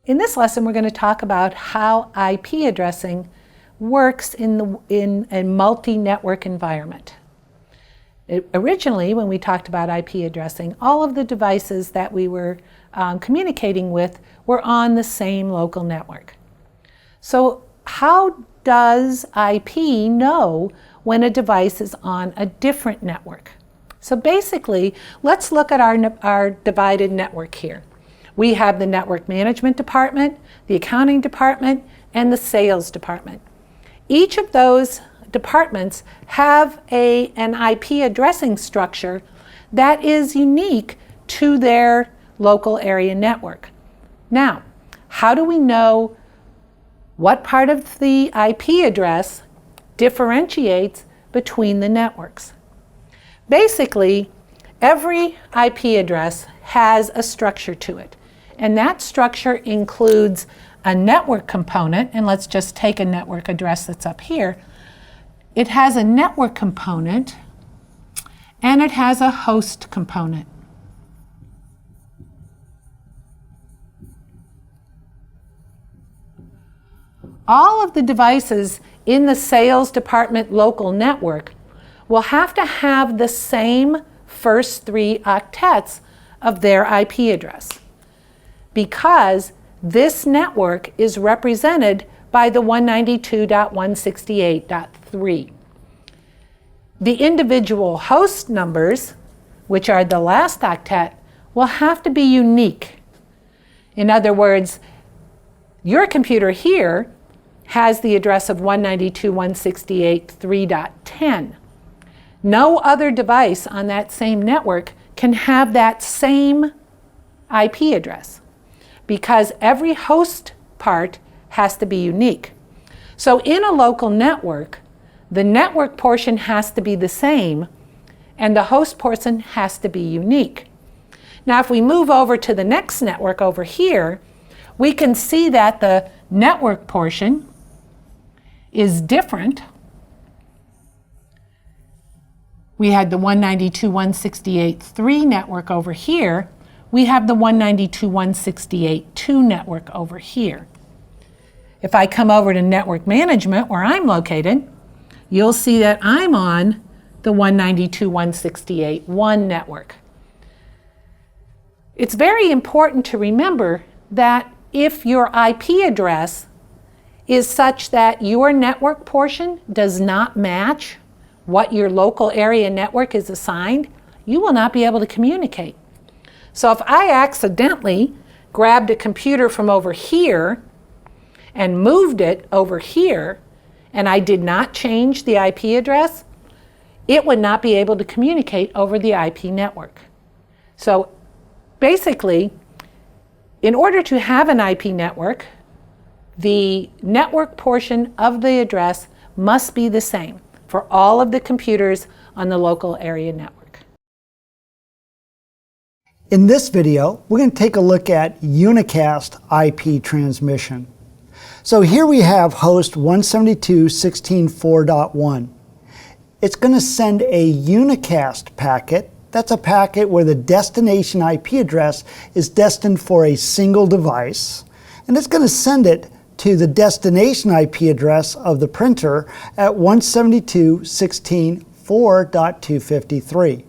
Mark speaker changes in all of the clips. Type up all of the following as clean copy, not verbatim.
Speaker 1: In this lesson, we're going to talk about how IP addressing works in a multi-network environment. Originally, when we talked about IP addressing, all of the devices that we were communicating with were on the same local network. So how does IP know when a device is on a different network? So basically, let's look at our divided network here. We have the network management department, the accounting department, and the sales department. Each of those departments have an IP addressing structure that is unique to their local area network. Now, how do we know what part of the IP address differentiates between the networks? Basically, every IP address has a structure to it, and that structure includes a network component, and let's just take a network address that's up here. It has a network component, and it has a host component. All of the devices in the sales department local network will have to have the same first 3 octets of their IP address, because this network is represented by the 192.168.3. The individual host numbers, which are the last octet, will have to be unique. In other words, your computer here has the address of 192.168.3.10. No other device on that same network can have that same IP address, because every host part has to be unique. So in a local network, the network portion has to be the same, and the host portion has to be unique. Now, if we move over to the next network over here, we can see that the network portion is different. We had the 192.168.3 network over here. We have the 192.168.2 network over here. If I come over to network management, where I'm located, you'll see that I'm on the 192.168.1 network. It's very important to remember that if your IP address is such that your network portion does not match what your local area network is assigned, you will not be able to communicate. So if I accidentally grabbed a computer from over here and moved it over here, and I did not change the IP address, it would not be able to communicate over the IP network. So basically, in order to have an IP network, the network portion of the address must be the same for all of the computers on the local area network.
Speaker 2: In this video, we're going to take a look at Unicast IP transmission. So here we have host 172.16.4.1. It's going to send a Unicast packet. That's a packet where the destination IP address is destined for a single device, and it's going to send it to the destination IP address of the printer at 172.16.4.253.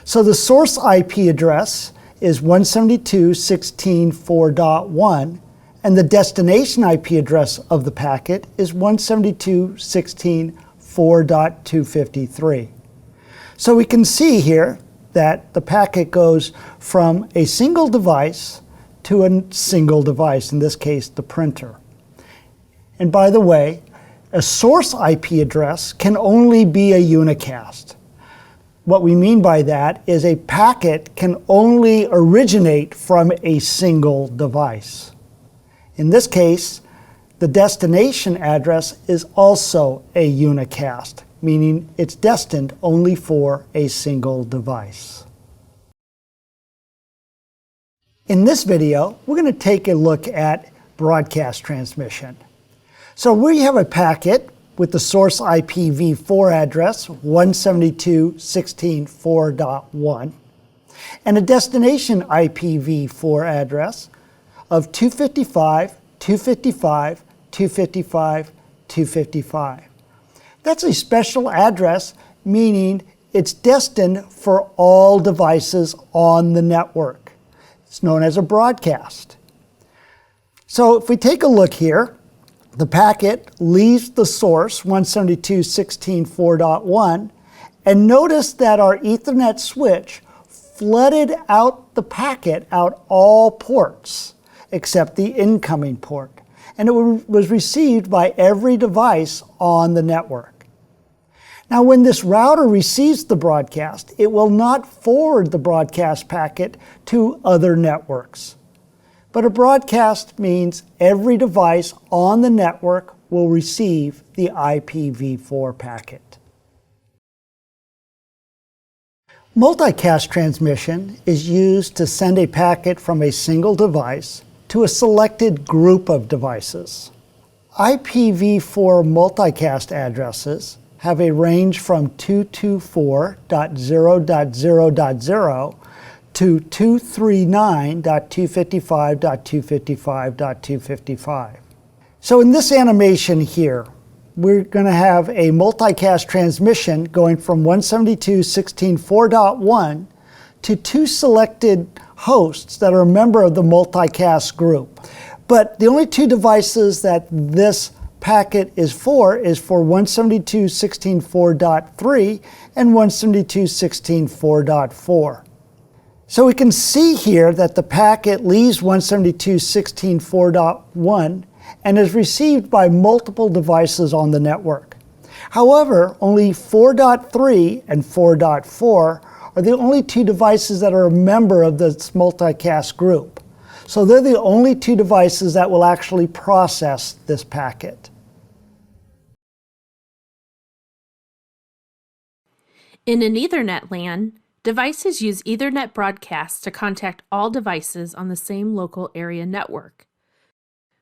Speaker 2: So the source IP address is 172.16.4.1, and the destination IP address of the packet is 172.16.4.253. So we can see here that the packet goes from a single device to a single device, in this case the printer. And by the way, a source IP address can only be a unicast. What we mean by that is a packet can only originate from a single device. In this case, the destination address is also a unicast, meaning it's destined only for a single device. In this video, we're going to take a look at broadcast transmission. So we have a packet with the source IPv4 address 172.16.4.1 and a destination IPv4 address of 255, 255, 255, 255. That's a special address, meaning it's destined for all devices on the network. It's known as a broadcast. So if we take a look here, the packet leaves the source 172.16.4.1, and notice that our Ethernet switch flooded out the packet out all ports except the incoming port, and it was received by every device on the network. Now, when this router receives the broadcast, it will not forward the broadcast packet to other networks. But a broadcast means every device on the network will receive the IPv4 packet. Multicast transmission is used to send a packet from a single device to a selected group of devices. IPv4 multicast addresses have a range from 224.0.0.0 to 239.255.255.255. So in this animation here, we're going to have a multicast transmission going from 172.16.4.1 to two selected hosts that are a member of the multicast group. But the only two devices that this packet is for 172.16.4.3 and 172.16.4.4. So we can see here that the packet leaves 172.16.4.1 and is received by multiple devices on the network. However, only 4.3 and 4.4 are the only two devices that are a member of this multicast group. So they're the only two devices that will actually process this packet.
Speaker 3: In an Ethernet LAN, devices use Ethernet broadcasts to contact all devices on the same local area network.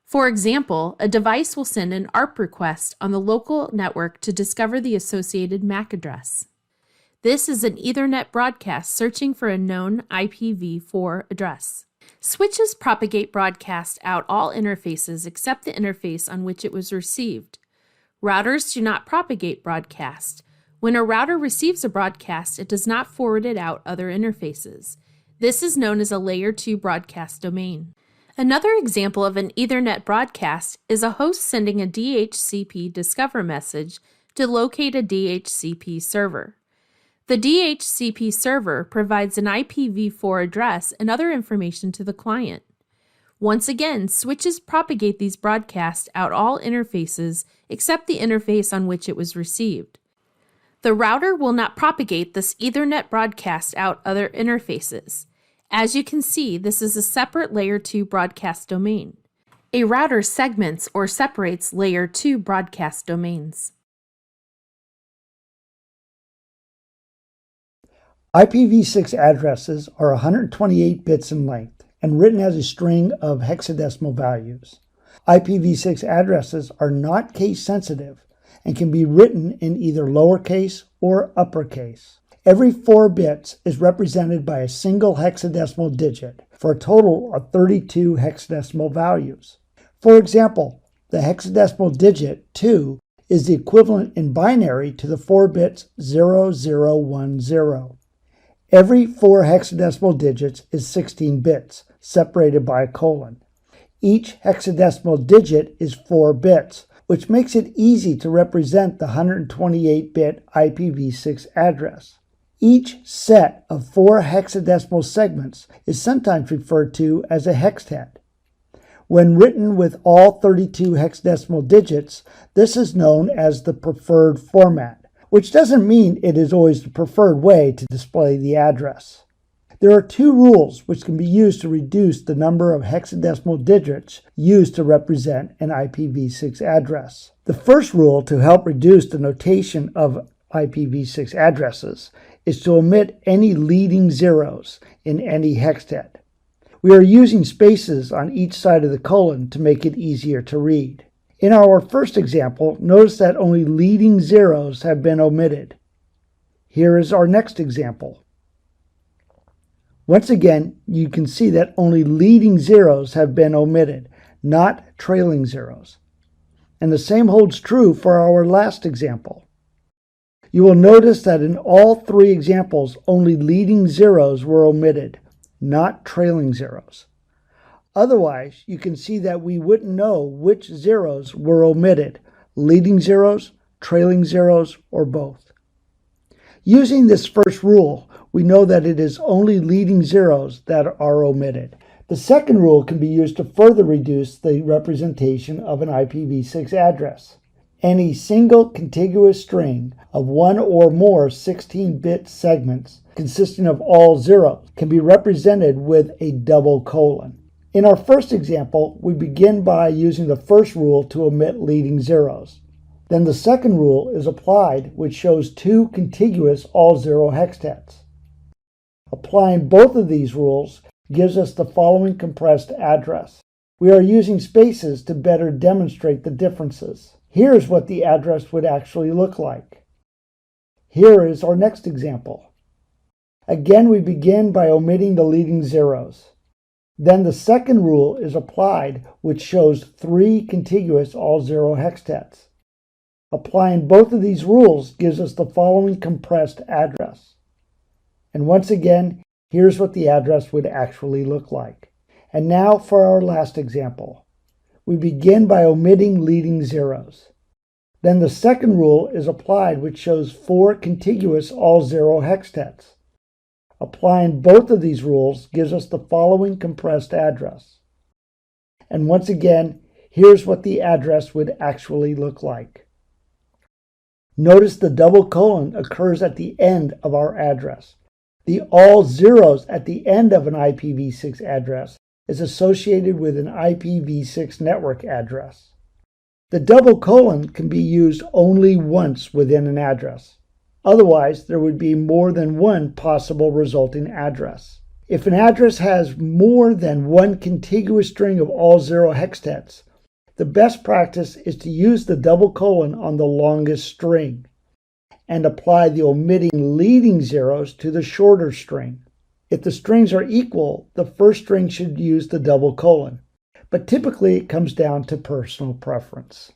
Speaker 3: For example, a device will send an ARP request on the local network to discover the associated MAC address. This is an Ethernet broadcast searching for a known IPv4 address. Switches propagate broadcast out all interfaces except the interface on which it was received. Routers do not propagate broadcast. When a router receives a broadcast, it does not forward it out other interfaces. This is known as a Layer 2 broadcast domain. Another example of an Ethernet broadcast is a host sending a DHCP discover message to locate a DHCP server. The DHCP server provides an IPv4 address and other information to the client. Once again, switches propagate these broadcasts out all interfaces except the interface on which it was received. The router will not propagate this Ethernet broadcast out other interfaces. As you can see, this is a separate Layer 2 broadcast domain. A router segments or separates Layer 2 broadcast domains.
Speaker 2: IPv6 addresses are 128 bits in length and written as a string of hexadecimal values. IPv6 addresses are not case sensitive and can be written in either lowercase or uppercase. Every 4 bits is represented by a single hexadecimal digit for a total of 32 hexadecimal values. For example, the hexadecimal digit 2 is the equivalent in binary to the 4 bits 0010. Every 4 hexadecimal digits is 16 bits, separated by a colon. Each hexadecimal digit is 4 bits, which makes it easy to represent the 128-bit IPv6 address. Each set of 4 hexadecimal segments is sometimes referred to as a hextet. When written with all 32 hexadecimal digits, this is known as the preferred format, which doesn't mean it is always the preferred way to display the address. There are 2 rules which can be used to reduce the number of hexadecimal digits used to represent an IPv6 address. The first rule to help reduce the notation of IPv6 addresses is to omit any leading zeros in any hextet. We are using spaces on each side of the colon to make it easier to read. In our first example, notice that only leading zeros have been omitted. Here is our next example. Once again, you can see that only leading zeros have been omitted, not trailing zeros. And the same holds true for our last example. You will notice that in all three examples, only leading zeros were omitted, not trailing zeros. Otherwise, you can see that we wouldn't know which zeros were omitted, leading zeros, trailing zeros, or both. Using this first rule, we know that it is only leading zeros that are omitted. The second rule can be used to further reduce the representation of an IPv6 address. Any single contiguous string of one or more 16-bit segments consisting of all zeros can be represented with a double colon. In our first example, we begin by using the first rule to omit leading zeros. Then the second rule is applied, which shows two contiguous all-zero hextets. Applying both of these rules gives us the following compressed address. We are using spaces to better demonstrate the differences. Here's what the address would actually look like. Here is our next example. Again, we begin by omitting the leading zeros. Then the second rule is applied, which shows three contiguous all-zero hextets. Applying both of these rules gives us the following compressed address. And once again, here's what the address would actually look like. And now for our last example. We begin by omitting leading zeros. Then the second rule is applied, which shows four contiguous all-zero hextets. Applying both of these rules gives us the following compressed address. And once again, here's what the address would actually look like. Notice the double colon occurs at the end of our address. The all zeros at the end of an IPv6 address is associated with an IPv6 network address. The double colon can be used only once within an address. Otherwise, there would be more than one possible resulting address. If an address has more than one contiguous string of all zero hextets, the best practice is to use the double colon on the longest string and apply the omitting leading zeros to the shorter string. If the strings are equal, the first string should use the double colon, but typically it comes down to personal preference.